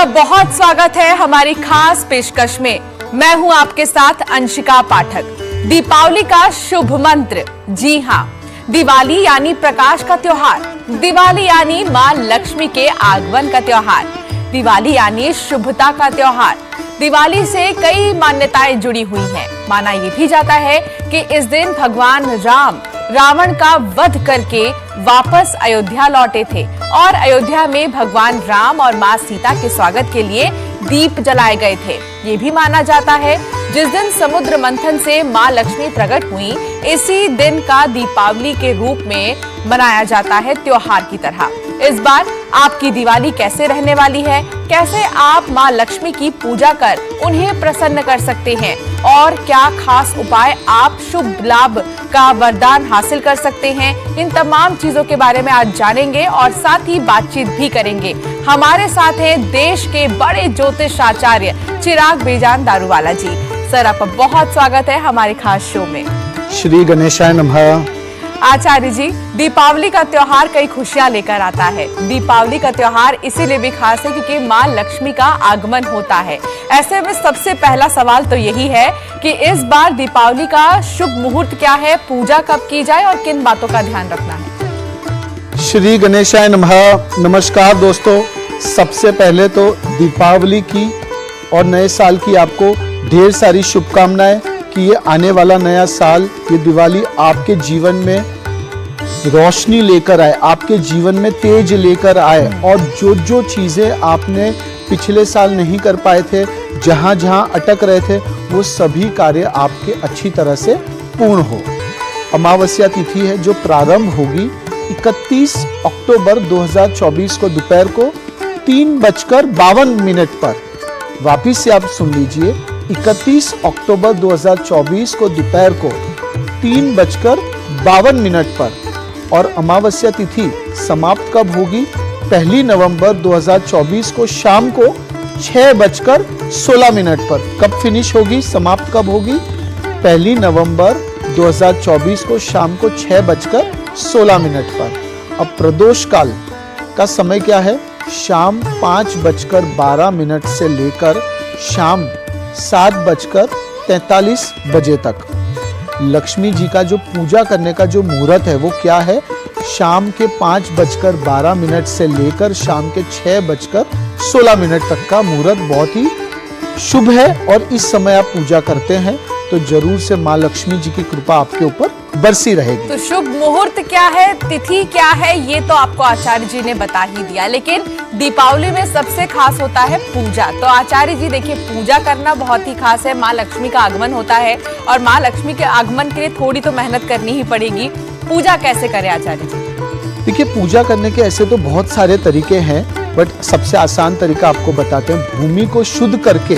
बहुत स्वागत है हमारी खास पेशकश में। मैं हूं आपके साथ अंशिका पाठक। दीपावली का शुभ मंत्र, जी हां, दिवाली यानी प्रकाश का त्योहार, दिवाली यानी मां लक्ष्मी के आगमन का त्योहार, दिवाली यानी शुभता का त्योहार। दिवाली से कई मान्यताएं जुड़ी हुई हैं। माना यह भी जाता है कि इस दिन भगवान राम रावण का वध करके वापस अयोध्या लौटे थे और अयोध्या में भगवान राम और मां सीता के स्वागत के लिए दीप जलाए गए थे। ये भी माना जाता है जिस दिन समुद्र मंथन से मां लक्ष्मी प्रकट हुई, इसी दिन का दीपावली के रूप में मनाया जाता है त्योहार की तरह। इस बार आपकी दिवाली कैसे रहने वाली है, कैसे आप मां लक्ष्मी की पूजा कर उन्हें प्रसन्न कर सकते हैं और क्या खास उपाय आप शुभ लाभ का वरदान हासिल कर सकते हैं, इन तमाम चीजों के बारे में आज जानेंगे और साथ ही बातचीत भी करेंगे। हमारे साथ हैं देश के बड़े ज्योतिष आचार्य चिराग बेजान दारूवाला जी। सर, आपका बहुत स्वागत है हमारे खास शो में। श्री गणेशाय नमः। आचार्य जी, दीपावली का त्योहार कई खुशियां लेकर आता है। दीपावली का त्योहार इसीलिए भी खास है क्योंकि मां लक्ष्मी का आगमन होता है। ऐसे में सबसे पहला सवाल तो यही है कि इस बार दीपावली का शुभ मुहूर्त क्या है, पूजा कब की जाए और किन बातों का ध्यान रखना है? श्री गणेशाय नमः। नमस्कार दोस्तों, सबसे पहले तो दीपावली की और नए साल की आपको ढेर सारी शुभकामनाएं कि ये आने वाला नया साल, ये दिवाली आपके जीवन में रोशनी लेकर आए, आपके जीवन में तेज लेकर आए और जो जो चीजें आपने पिछले साल नहीं कर पाए थे, जहां जहां अटक रहे थे, वो सभी कार्य आपके अच्छी तरह से पूर्ण हो। अमावस्या तिथि है जो प्रारंभ होगी 31 अक्टूबर 2024 को दोपहर को 3:52 पर। वापिस से आप सुन लीजिए, 31 अक्टूबर 2024 को दोपहर को 3:52 पर। और अमावस्या तिथि समाप्त कब होगी? 1 नवंबर 2024 को शाम को 6:16 पर। कब फिनिश होगी, समाप्त कब होगी? 1 नवंबर 2024 को शाम को 6:16 पर। अब प्रदोष काल का समय क्या है? शाम 5:12 से लेकर शाम 7:43 बजे तक। लक्ष्मी जी का जो पूजा करने का जो मुहूर्त है वो क्या है? शाम के 5:12 से लेकर शाम के 6:16 तक का मुहूर्त बहुत ही शुभ है और इस समय आप पूजा करते हैं तो जरूर से मां लक्ष्मी जी की कृपा आपके ऊपर बरसी रहेगी। तो शुभ मुहूर्त क्या है, तिथि क्या है, ये तो आपको आचार्य जी ने बता ही दिया, लेकिन दीपावली में सबसे खास होता है पूजा। तो आचार्य जी देखिए, पूजा करना बहुत ही खास है। मां लक्ष्मी का आगमन होता है और मां लक्ष्मी के आगमन के लिए थोड़ी तो मेहनत करनी ही पड़ेगी। पूजा कैसे करें आचार्य जी? देखिए, पूजा करने के ऐसे तो बहुत सारे तरीके हैं, बट सबसे आसान तरीका आपको बताते हैं। भूमि को शुद्ध करके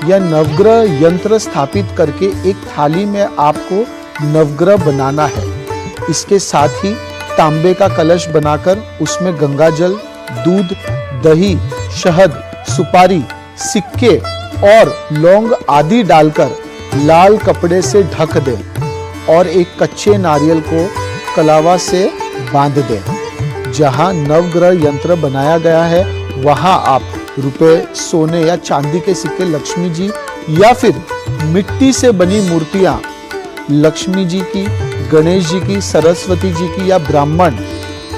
या नवग्रह यंत्र स्थापित करके एक थाली में आपको नवग्रह बनाना है। इसके साथ ही तांबे का कलश बनाकर उसमें गंगा जल, दूध, दही, शहद, सुपारी, सिक्के और लौंग आदि डालकर लाल कपड़े से ढक दें और एक कच्चे नारियल को कलावा से बांध दें। जहां नवग्रह यंत्र बनाया गया है वहां आप रुपए, सोने या चांदी के सिक्के, लक्ष्मी जी या फिर मिट्टी से बनी मूर्तियां लक्ष्मी जी की, गणेश जी की, सरस्वती जी की या ब्राह्मण,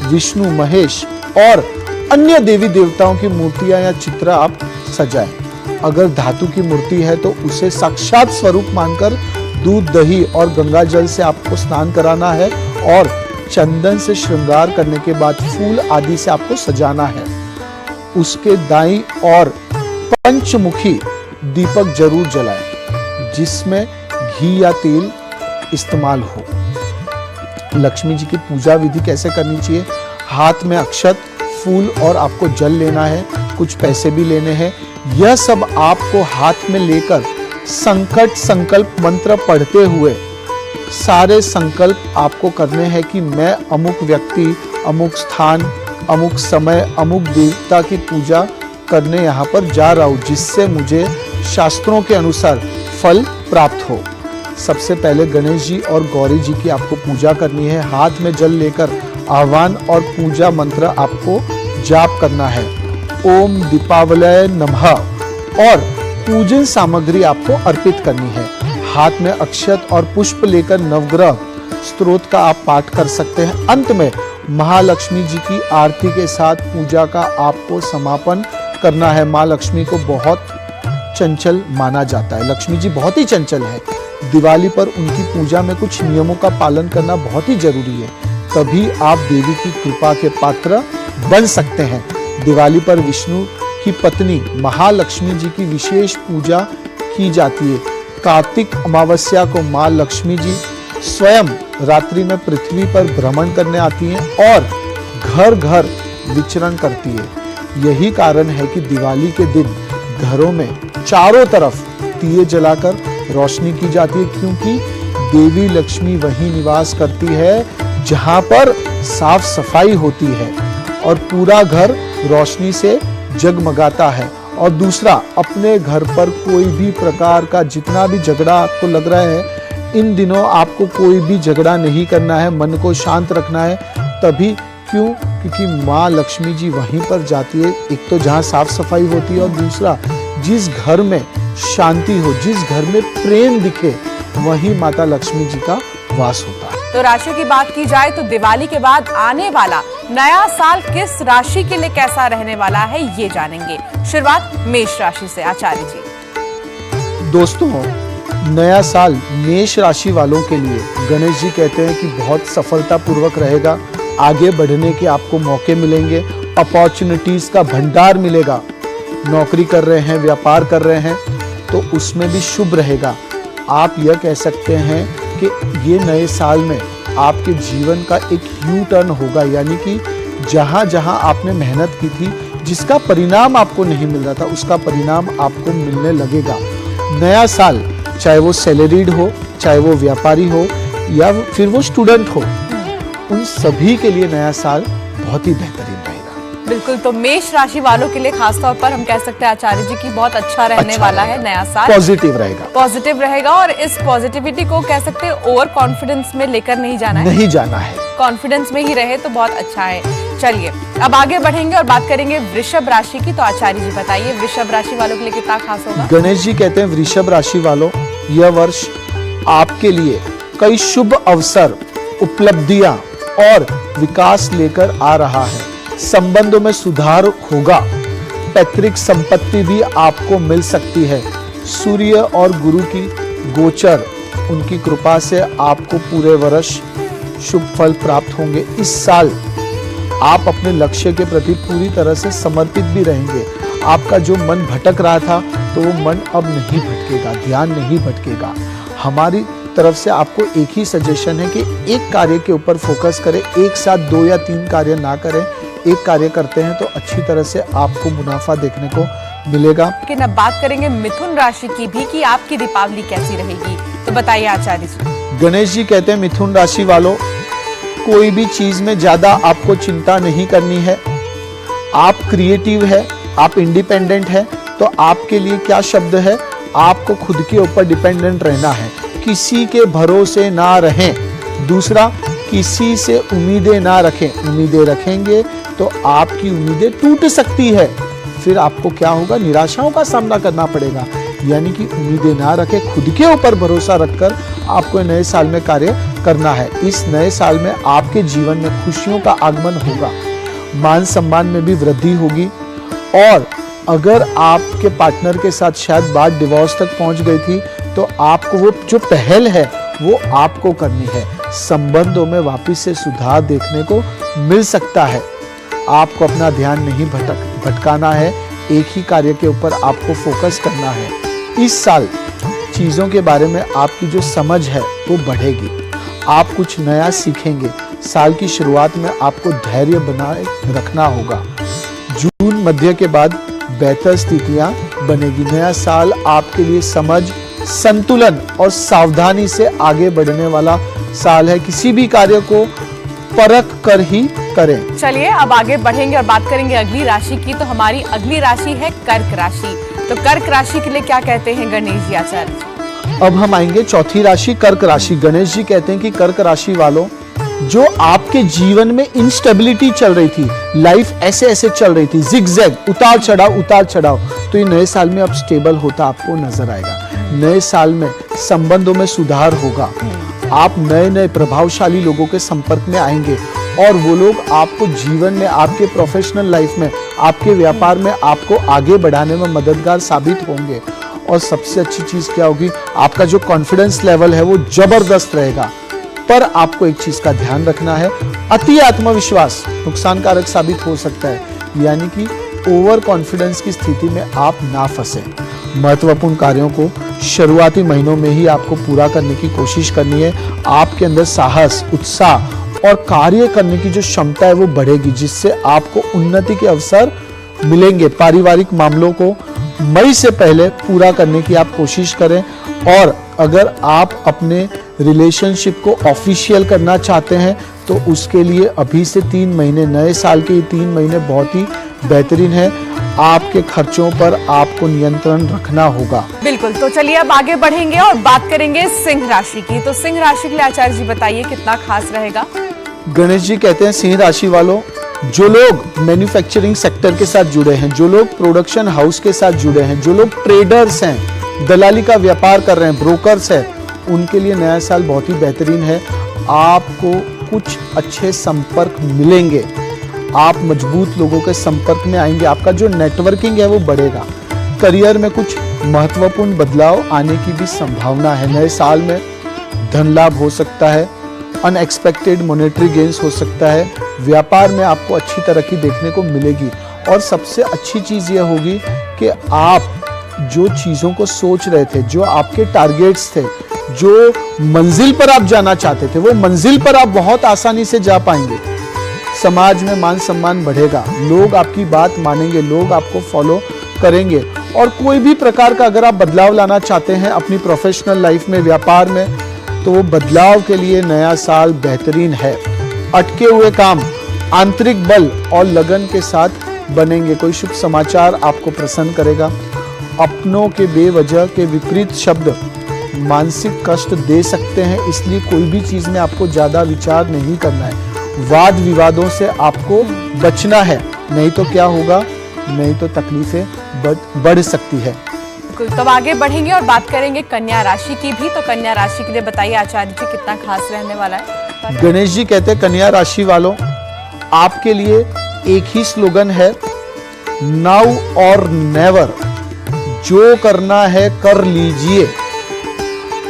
विष्णु, महेश और अन्य देवी देवताओं की मूर्तियां या चित्र आप सजाएं। अगर धातु की मूर्ति है तो उसे साक्षात स्वरूप मानकर दूध, दही और गंगा जल से आपको स्नान कराना है और चंदन से श्रृंगार करने के बाद फूल आदि से आपको सजाना है। उसके दाईं और पंचमुखी दीपक जरूर जलाएं जिसमें घी या तेल इस्तेमाल हो। लक्ष्मी जी की पूजा विधि कैसे करनी चाहिए? हाथ में अक्षत, फूल और आपको जल लेना है, कुछ पैसे भी लेने हैं। यह सब आपको हाथ में लेकर संकट संकल्प मंत्र पढ़ते हुए सारे संकल्प आपको करने हैं कि मैं अमुक व्यक्ति, अमुक स्थान, अमुक समय, अमुक देवता की पूजा करने यहाँ पर जा रहा हूँ, जिससे मुझे शास्त्रों के अनुसार फल प्राप्त हो। सबसे पहले गणेश जी और गौरी जी की आपको पूजा करनी है। हाथ में जल लेकर आह्वान और पूजा मंत्र आपको जाप करना है। ओम दीपावलय नमः और पूजन सामग्री आपको अर्पित करनी है। हाथ में अक्षत और पुष्प लेकर नवग्रह स्तोत्र का आप पाठ कर सकते हैं। अंत में महालक्ष्मी जी की आरती के साथ पूजा का आपको समापन करना है। माँ लक्ष्मी को बहुत चंचल माना जाता है, लक्ष्मी जी बहुत ही चंचल है। दिवाली पर उनकी पूजा में कुछ नियमों का पालन करना बहुत ही जरूरी है, तभी आप देवी की कृपा के पात्र बन सकते हैं। दिवाली पर विष्णु की पत्नी महालक्ष्मी जी की विशेष पूजा की जाती है। कार्तिक अमावस्या को माँ लक्ष्मी जी स्वयं रात्रि में पृथ्वी पर भ्रमण करने आती हैं और घर घर विचरण करती है। यही कारण है कि दिवाली के दिन घरों में चारों तरफ दिए जलाकर रोशनी की जाती है, क्योंकि देवी लक्ष्मी वहीं निवास करती है जहां पर साफ सफाई होती है और पूरा घर रोशनी से जगमगाता है। और दूसरा, अपने घर पर कोई भी प्रकार का जितना भी झगड़ा आपको लग रहा है, इन दिनों आपको कोई भी झगड़ा नहीं करना है, मन को शांत रखना है। तभी क्यों? क्योंकि माँ लक्ष्मी जी वहीं पर जाती है, एक तो जहाँ साफ सफाई होती है और दूसरा जिस घर में शांति हो, जिस घर में प्रेम दिखे, वहीं माता लक्ष्मी जी का वास होता है। तो राशियों की बात की जाए तो दिवाली के बाद आने वाला नया साल किस राशि के लिए कैसा रहने वाला है, ये जानेंगे। शुरुआत मेष राशि से, आचार्य जी। दोस्तों, नया साल मेष राशि वालों के लिए गणेश जी कहते हैं कि बहुत सफलता पूर्वक रहेगा। आगे बढ़ने के आपको मौके मिलेंगे, अपॉर्चुनिटीज का भंडार मिलेगा। नौकरी कर रहे हैं, व्यापार कर रहे हैं तो उसमें भी शुभ रहेगा। आप यह कह सकते हैं कि ये नए साल में आपके जीवन का एक यू टर्न होगा, यानी कि जहाँ जहाँ आपने मेहनत की थी, जिसका परिणाम आपको नहीं मिल रहा था, उसका परिणाम आपको मिलने लगेगा। नया साल चाहे वो सैलरीड हो, चाहे वो व्यापारी हो या फिर वो स्टूडेंट हो, उन सभी के लिए नया साल बहुत ही बेहतरीन रहेगा। बिल्कुल, तो मेष राशि वालों के लिए खासतौर पर हम कह सकते हैं आचार्य जी की बहुत अच्छा रहने वाला है नया साल। पॉजिटिव रहेगा, पॉजिटिव रहेगा। और इस पॉजिटिविटी को कह सकते हैं ओवर कॉन्फिडेंस में लेकर नहीं जाना है, नहीं जाना है, कॉन्फिडेंस में ही रहे तो बहुत अच्छा है। चलिए अब आगे बढ़ेंगे और बात करेंगे वृषभ राशि की। तो आचार्य जी बताइए, वृषभ राशि वालों के लिए कितना खास होगा? गणेश जी कहते हैं वृषभ राशि वालों, यह वर्ष आपके लिए कई शुभ अवसर, उपलब्धियां और विकास लेकर आ रहा है। संबंधों में सुधार होगा, पैतृक संपत्ति भी आपको मिल सकती है। सूर्य और गुरु की गोचर, उनकी कृपा से आपको पूरे वर्ष शुभ फल प्राप्त होंगे। इस साल आप अपने लक्ष्य के प्रति पूरी तरह से समर्पित भी रहेंगे। आपका जो मन भटक रहा था तो वो मन अब नहीं भटकेगा, ध्यान नहीं भटकेगा। हमारी तरफ से आपको एक ही सजेशन है कि एक कार्य के ऊपर फोकस करें, एक साथ 2 या 3 कार्य ना करें। एक कार्य करते हैं तो अच्छी तरह से आपको मुनाफा देखने को मिलेगा। लेकिन अब बात करेंगे मिथुन राशि की भी कि आपकी दीपावली कैसी रहेगी, तो बताइए आचार्य जी। गणेश जी कहते हैं मिथुन राशि वालों, कोई भी चीज में ज्यादा आपको चिंता नहीं करनी है। आप क्रिएटिव है, आप इंडिपेंडेंट है, तो आपके लिए क्या शब्द है, आपको खुद के ऊपर डिपेंडेंट रहना है, किसी के भरोसे ना रहें। दूसरा, किसी से उम्मीदें ना रखें। उम्मीदें रखेंगे तो आपकी उम्मीदें टूट सकती है, फिर आपको क्या होगा, निराशाओं का सामना करना पड़ेगा। यानी कि उम्मीदें ना रखें, खुद के ऊपर भरोसा रखकर आपको नए साल में कार्य करना है। इस नए साल में आपके जीवन में खुशियों का आगमन होगा, मान सम्मान में भी वृद्धि होगी। और अगर आपके पार्टनर के साथ शायद बात डिवोर्स तक पहुंच गई थी तो आपको वो जो पहल है वो आपको करनी है। संबंधों में वापस से सुधार देखने को मिल सकता है। आपको अपना ध्यान नहीं भटकाना है, एक ही कार्य के ऊपर आपको फोकस करना है। इस साल चीज़ों के बारे में आपकी जो समझ है वो बढ़ेगी, आप कुछ नया सीखेंगे। साल की शुरुआत में आपको धैर्य बनाए रखना होगा। जून मध्य के बाद बेहतर स्थितियां बनेगी। नया साल आपके लिए समझ, संतुलन और सावधानी से आगे बढ़ने वाला साल है। किसी भी कार्य को परख कर ही करें। चलिए अब आगे बढ़ेंगे और बात करेंगे अगली राशि की। तो हमारी अगली राशि है कर्क राशि। तो कर्क राशि के लिए क्या कहते हैं गणेश जी आचार्य? अब हम आएंगे चौथी राशि कर्क राशि। गणेश जी कहते हैं कि कर्क राशि वालों, जो आपके जीवन में इंस्टेबिलिटी चल रही थी, लाइफ ऐसे ऐसे चल रही थी, जिगजैग, उतार चढ़ाव, तो ये नए साल में अब स्टेबल होता आपको नजर आएगा। नए साल में संबंधों में सुधार होगा, आप नए नए प्रभावशाली लोगों के संपर्क में आएंगे और वो लोग आपको जीवन में, आपके प्रोफेशनल लाइफ में, आपके व्यापार में आपको आगे बढ़ाने में मददगार साबित होंगे। और सबसे अच्छी चीज क्या होगी, आपका जो कॉन्फिडेंस लेवल है वो जबरदस्त रहेगा। पर आपको एक चीज का ध्यान रखना है, अति आत्मविश्वास नुकसानकारक साबित हो सकता है, यानी कि ओवर कॉन्फिडेंस की स्थिति में आप ना फंसे। महत्वपूर्ण कार्यों को शुरुआती महीनों में ही आपको पूरा करने की कोशिश करनी है। आपके अंदर साहस, उत्साह और कार्य करने की जो क्षमता है वो बढ़ेगी, जिससे आपको उन्नति के अवसर मिलेंगे। पारिवारिक मामलों को मई से पहले पूरा करने की आप कोशिश करें। और अगर आप अपने रिलेशनशिप को ऑफिशियल करना चाहते हैं तो उसके लिए अभी से 3 महीने, नए साल के 3 महीने बहुत ही बेहतरीन है। आपके खर्चों पर आपको नियंत्रण रखना होगा। बिल्कुल, तो चलिए अब आगे बढ़ेंगे और बात करेंगे सिंह राशि की। तो सिंह राशि के लिए आचार्य जी बताइए कितना खास रहेगा। गणेश जी कहते हैं, सिंह राशि वालों, जो लोग मैन्युफैक्चरिंग सेक्टर के साथ जुड़े हैं, जो लोग प्रोडक्शन हाउस के साथ जुड़े हैं, जो लोग ट्रेडर्स हैं, दलाली का व्यापार कर रहे हैं, ब्रोकर्स हैं, उनके लिए नया साल बहुत ही बेहतरीन है। आपको कुछ अच्छे संपर्क मिलेंगे, आप मजबूत लोगों के संपर्क में आएंगे, आपका जो नेटवर्किंग है वो बढ़ेगा। करियर में कुछ महत्वपूर्ण बदलाव आने की भी संभावना है। नए साल में धन लाभ हो सकता है, अनएक्सपेक्टेड मॉनेटरी गेन्स हो सकता है, व्यापार में आपको अच्छी तरक्की देखने को मिलेगी। और सबसे अच्छी चीज यह होगी कि आप जो चीजों को सोच रहे थे, जो आपके टारगेट्स थे, जो मंजिल पर आप जाना चाहते थे, वो मंजिल पर आप बहुत आसानी से जा पाएंगे। समाज में मान सम्मान बढ़ेगा, लोग आपकी बात मानेंगे, लोग आपको फॉलो करेंगे। और कोई भी प्रकार का अगर आप बदलाव लाना चाहते हैं अपनी प्रोफेशनल लाइफ में, व्यापार में, तो वो बदलाव के लिए नया साल बेहतरीन है। अटके हुए काम आंतरिक बल और लगन के साथ बनेंगे। कोई शुभ समाचार आपको प्रसन्न करेगा। अपनों के बेवजह के विपरीत शब्द मानसिक कष्ट दे सकते हैं, इसलिए कोई भी चीज में आपको ज्यादा विचार नहीं करना है। वाद विवादों से आपको बचना है, नहीं तो क्या होगा, नहीं तो तकलीफें बढ़ सकती है। तो आगे बढ़ेंगे और बात करेंगे कन्या राशि की भी। तो कन्या राशि के लिए बताइए आचार्य जी कितना खास रहने वाला है। गणेश जी कहते हैं, कन्या राशि वालों, आपके लिए एक ही स्लोगन है, नाउ और नेवर। जो करना है कर लीजिए।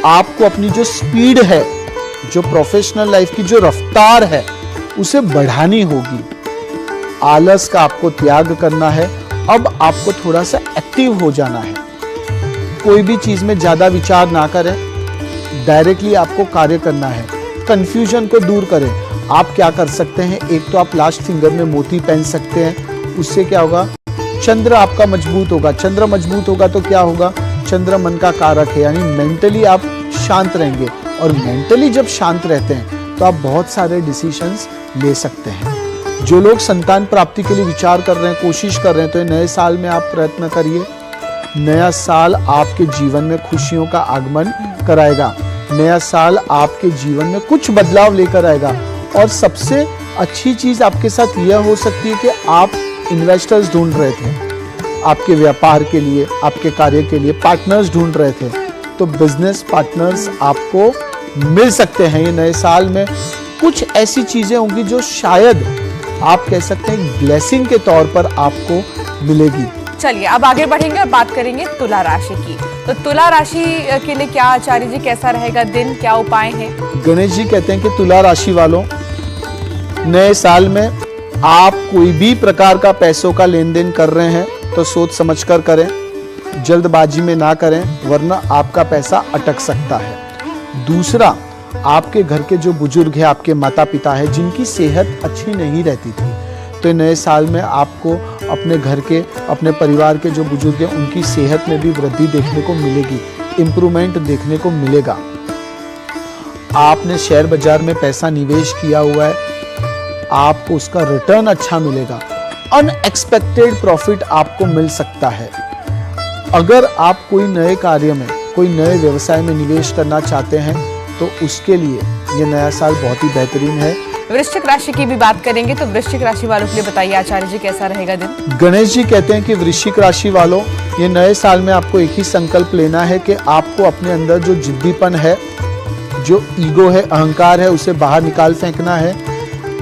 आपको अपनी जो स्पीड है, जो प्रोफेशनल लाइफ की जो रफ्तार है, उसे बढ़ानी होगी। आलस का आपको त्याग करना है। अब आपको थोड़ा सा एक्टिव हो जाना है। कोई भी चीज में ज्यादा विचार ना करें, डायरेक्टली आपको कार्य करना है। कंफ्यूजन को दूर करें। आप क्या कर सकते हैं, एक तो आप लास्ट फिंगर में मोती पहन सकते हैं, उससे क्या होगा, चंद्र आपका मजबूत होगा। चंद्र मजबूत होगा तो क्या होगा, चंद्र मन का कारक है, यानी मेंटली आप शांत रहेंगे। और मेंटली जब शांत रहते हैं तो आप बहुत सारे डिसीजंस ले सकते हैं। जो लोग संतान प्राप्ति के लिए विचार कर रहे हैं, कोशिश कर रहे हैं, तो नए साल में आप प्रयत्न करिए। नया साल आपके जीवन में खुशियों का आगमन कराएगा। नया साल आपके जीवन में कुछ बदलाव लेकर आएगा। और सबसे अच्छी चीज आपके साथ यह हो सकती है कि आप इन्वेस्टर्स ढूंढ रहे थे, आपके व्यापार के लिए, आपके कार्य के लिए पार्टनर्स ढूंढ रहे थे, तो बिजनेस पार्टनर्स आपको मिल सकते हैं। ये नए साल में कुछ ऐसी चीजें होंगी जो शायद आप कह सकते हैं ब्लेसिंग के तौर पर आपको मिलेगी। चलिए अब आगे बढ़ेंगे और बात करेंगे तुला राशि की। तो तुला राशि के लिए क्या आचार्य जी कैसा रहेगा दिन, क्या उपाय हैं? गणेश जी कहते हैं कि तुला राशि वालों, नए साल में आप कोई भी प्रकार का पैसों का लेन देन कर रहे हैं तो सोच समझकर करें, जल्दबाजी में ना करें, वरना आपका पैसा अटक सकता है। दूसरा, आपके घर के जो बुजुर्ग हैं, आपके माता पिता हैं, जिनकी सेहत अच्छी नहीं रहती थी, तो नए साल में आपको अपने घर के, अपने परिवार के जो बुजुर्ग हैं, उनकी सेहत में भी वृद्धि देखने को मिलेगी, इम्प्रूवमेंट देखने को मिलेगा। आपने शेयर बाजार में पैसा निवेश किया हुआ है, आपको उसका रिटर्न अच्छा मिलेगा। अनएक्सपेक्टेड प्रॉफिट आपको मिल सकता है। अगर आप कोई नए कार्य में, कोई नए व्यवसाय में निवेश करना चाहते हैं तो उसके लिए ये नया साल बहुत ही बेहतरीन है। वृश्चिक राशि की भी बात करेंगे तो वृश्चिक राशि वालों के लिए बताइए आचार्य जी कैसा रहेगा दिन। गणेश जी कहते हैं कि वृश्चिक राशि वालों, ये नए साल में आपको एक ही संकल्प लेना है कि आपको अपने अंदर जो जिद्दीपन है, जो ईगो है, अहंकार है, उसे बाहर निकाल फेंकना है।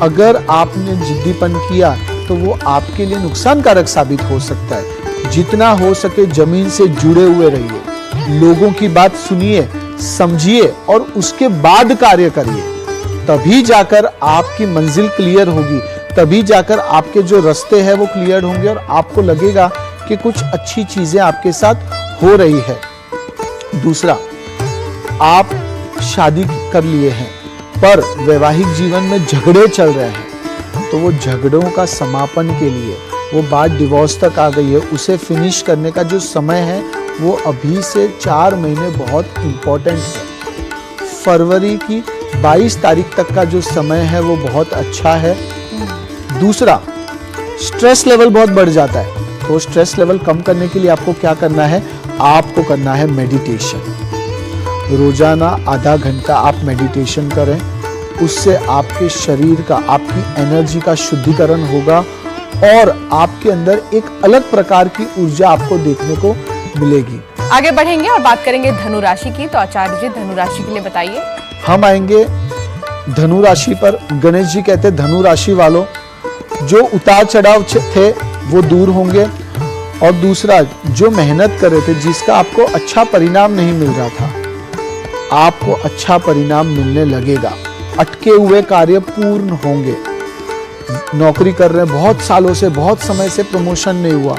अगर आपने जिद्दीपन किया तो वो आपके लिए नुकसानकारक साबित हो सकता है। जितना हो सके जमीन से जुड़े हुए रहिए, लोगों की बात सुनिए, समझिए और उसके बाद कार्य करिए। तभी जाकर आपकी मंजिल क्लियर होगी, तभी जाकर आपके जो रास्ते हैं वो क्लियर होंगे और आपको लगेगा कि कुछ अच्छी चीजें आपके साथ हो रही है। दूसरा, आप शादी कर लिए हैं पर वैवाहिक जीवन में झगड़े चल रहे हैं, तो वो झगड़ों का समापन के लिए, वो बात डिवोर्स तक आ गई है, उसे फिनिश करने का जो समय है वो अभी से 4 महीने बहुत इंपॉर्टेंट है। फरवरी की 22 तारीख तक का जो समय है वो बहुत अच्छा है। दूसरा, स्ट्रेस लेवल बहुत बढ़ जाता है, तो स्ट्रेस लेवल कम करने के लिए आपको क्या करना है? आपको करना है मेडिटेशन। रोजाना आधा घंटा आप मेडिटेशन करें, उससे आपके शरीर का, आपकी एनर्जी का शुद्धिकरण होगा और आपके अंदर एक अलग प्रकार की ऊर्जा आपको देखने को मिलेगी। आगे बढ़ेंगे और बात करेंगे धनु राशि की, तो आचार्य जी धनु राशि के लिए बताइए। हम आएंगे धनु राशि पर। गणेश जी कहते हैं धनु राशि वालों, जो उतार चढ़ाव थे वो दूर होंगे और दूसरा, जो मेहनत कर रहे थे, जिसका आपको अच्छा परिणाम नहीं मिल रहा था, आपको अच्छा परिणाम मिलने लगेगा। अटके हुए कार्य पूर्ण होंगे। नौकरी कर रहे हैं बहुत सालों से, बहुत समय से प्रमोशन नहीं हुआ,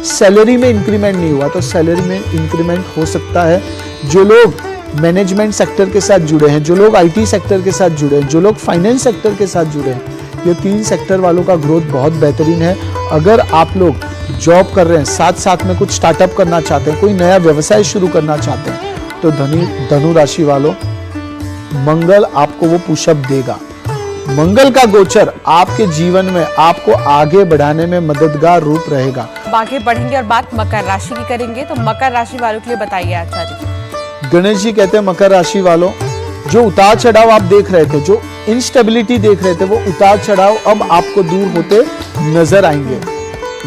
सैलरी में इंक्रीमेंट नहीं हुआ, तो सैलरी में इंक्रीमेंट हो सकता है। जो लोग मैनेजमेंट सेक्टर के साथ जुड़े हैं, जो लोग आईटी सेक्टर के साथ जुड़े हैं, जो लोग फाइनेंस सेक्टर के साथ जुड़े हैं, ये 3 सेक्टर वालों का ग्रोथ बहुत बेहतरीन है। अगर आप लोग जॉब कर रहे हैं, साथ साथ में कुछ स्टार्टअप करना चाहते हैं, कोई नया व्यवसाय शुरू करना चाहते हैं, तो धनु राशि वालों, मंगल आपको वो पुशअप देगा। मंगल का गोचर आपके जीवन में आपको आगे बढ़ाने में मददगार रूप रहेगा। आगे बढ़ेंगे और बात मकर राशि की करेंगे, तो मकर राशि वालों के लिए बताइए आचार्य जी। गणेश जी कहते हैं मकर राशि वालों, जो उतार चढ़ाव आप देख रहे थे, जो इंस्टेबिलिटी देख रहे थे, वो उतार चढ़ाव अब आपको दूर होते नजर आएंगे।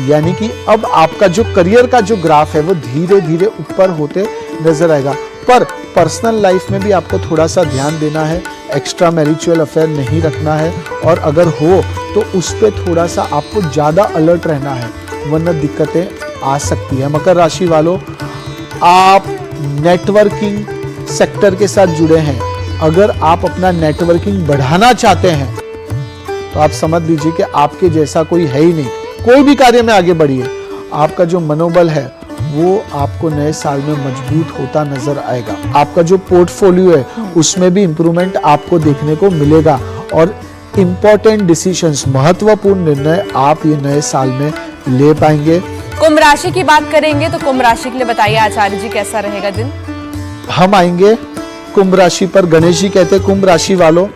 यानी कि अब आपका जो करियर का जो ग्राफ है वो धीरे धीरे ऊपर होते नजर आएगा। पर पर्सनल लाइफ में भी आपको थोड़ा सा ध्यान देना है, एक्स्ट्रा मैरिचुअल अफेयर नहीं रखना है, और अगर हो तो उस पर थोड़ा सा आपको ज़्यादा अलर्ट रहना है, वरना दिक्कतें आ सकती है। मकर राशि वालों, आप नेटवर्किंग सेक्टर के साथ जुड़े हैं, अगर आप अपना नेटवर्किंग बढ़ाना चाहते हैं तो आप समझ लीजिए कि आपके जैसा कोई है ही नहीं। कोई भी कार्य में आगे बढ़िए, आपका जो मनोबल है वो आपको नए साल में मजबूत होता नजर आएगा। आपका जो पोर्टफोलियो है उसमें भी इंप्रूवमेंट आपको देखने को मिलेगा और इंपॉर्टेंट डिसीजंस, महत्वपूर्ण निर्णय आप ये नए साल में ले पाएंगे। कुंभ राशि की बात करेंगे, तो कुंभ राशि के लिए बताइए आचार्य जी कैसा रहेगा दिन। हम आएंगे कुंभ राशि पर। गणेश जी कहते हैं कुंभ राशि वालों,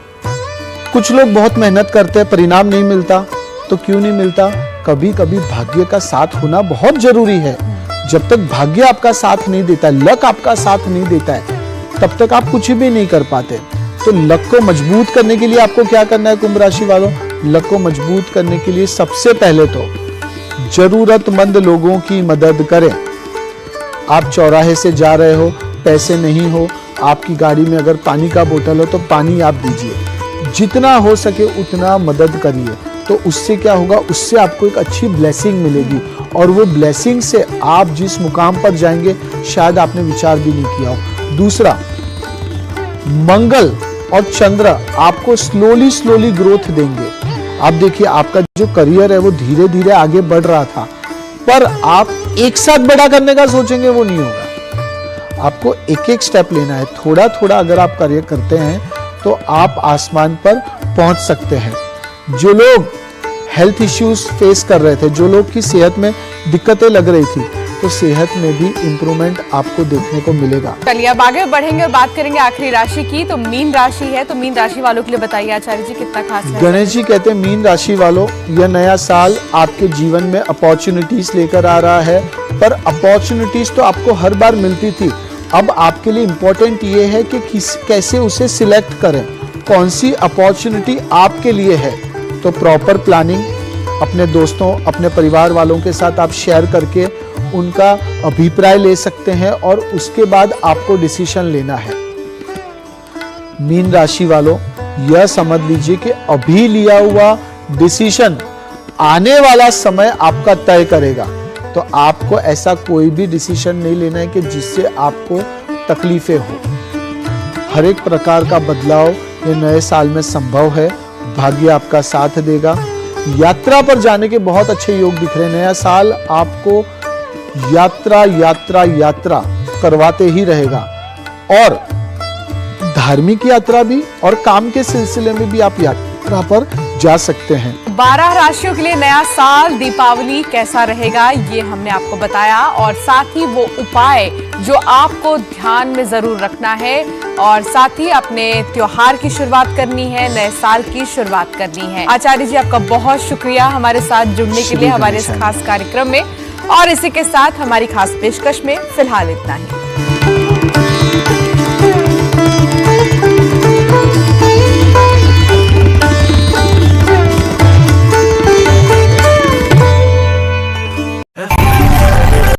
कुछ लोग बहुत मेहनत करते हैं, परिणाम नहीं मिलता, तो क्यों नहीं मिलता? कभी कभी भाग्य का साथ होना बहुत जरूरी है। जब तक भाग्य आपका साथ नहीं देता है, लक आपका साथ नहीं देता है, तब तक आप कुछ भी नहीं कर पाते। तो लक को मजबूत करने के लिए आपको क्या करना है कुंभ राशि वालों? लक को मजबूत करने के लिए सबसे पहले तो जरूरतमंद लोगों की मदद करें। आप चौराहे से जा रहे हो, पैसे नहीं हो, आपकी गाड़ी में अगर पानी का बोतल हो तो पानी आप दीजिए। जितना हो सके उतना मदद करिए, तो उससे क्या होगा? उससे आपको एक अच्छी ब्लेसिंग मिलेगी और वो ब्लेसिंग से आप जिस मुकाम पर जाएंगे शायद आपने विचार भी नहीं किया हो। दूसरा, मंगल और चंद्र आपको स्लोली ग्रोथ देंगे। आप देखिए, आपका जो करियर है वो धीरे धीरे आगे बढ़ रहा था, पर आप एक साथ बड़ा करने का सोचेंगे वो नहीं होगा। आपको एक एक स्टेप लेना है। थोड़ा थोड़ा अगर आप कार्य करते हैं तो आप आसमान पर पहुंच सकते हैं। जो लोग हेल्थ इश्यूज फेस कर रहे थे, जो लोग की सेहत में दिक्कतें लग रही थी, तो सेहत में भी इंप्रूवमेंट आपको देखने को मिलेगा। चलिए अब आगे बढ़ेंगे और बात करेंगे आखिरी राशि की, तो मीन राशि है। तो मीन राशि वालों के लिए बताइए आचार्य जी कितना खास है। गणेश जी कहते हैं मीन राशि वालों, यह नया साल आपके जीवन में अपॉर्चुनिटीज लेकर आ रहा है, पर अपॉर्चुनिटीज तो आपको हर बार मिलती थी, अब आपके लिए इम्पोर्टेंट ये है कि कैसे उसे सिलेक्ट करें, कौन सी अपॉर्चुनिटी आपके लिए है। तो प्रॉपर प्लानिंग अपने दोस्तों, अपने परिवार वालों के साथ आप शेयर करके उनका अभिप्राय ले सकते हैं और उसके बाद आपको डिसीजन लेना है। मीन राशि वालों, यह समझ लीजिए कि अभी लिया हुआ डिसीजन आने वाला समय आपका तय करेगा। तो आपको ऐसा कोई भी डिसीजन नहीं लेना है कि जिससे आपको तकलीफें हो। हर एक प्रकार का बदलाव ये नए साल में संभव है। भाग्य आपका साथ देगा। यात्रा पर जाने के बहुत अच्छे योग दिख रहे हैं। नया साल आपको यात्रा यात्रा यात्रा करवाते ही रहेगा और धार्मिक यात्रा भी और काम के सिलसिले में भी आप यात्रा पर जा सकते हैं। 12 राशियों के लिए नया साल दीपावली कैसा रहेगा ये हमने आपको बताया और साथ ही वो उपाय जो आपको ध्यान में जरूर रखना है और साथ ही अपने त्योहार की शुरुआत करनी है, नए साल की शुरुआत करनी है। आचार्य जी, आपका बहुत शुक्रिया हमारे साथ जुड़ने के लिए हमारे इस खास कार्यक्रम में। और इसी के साथ हमारी खास पेशकश में फिलहाल इतना ही।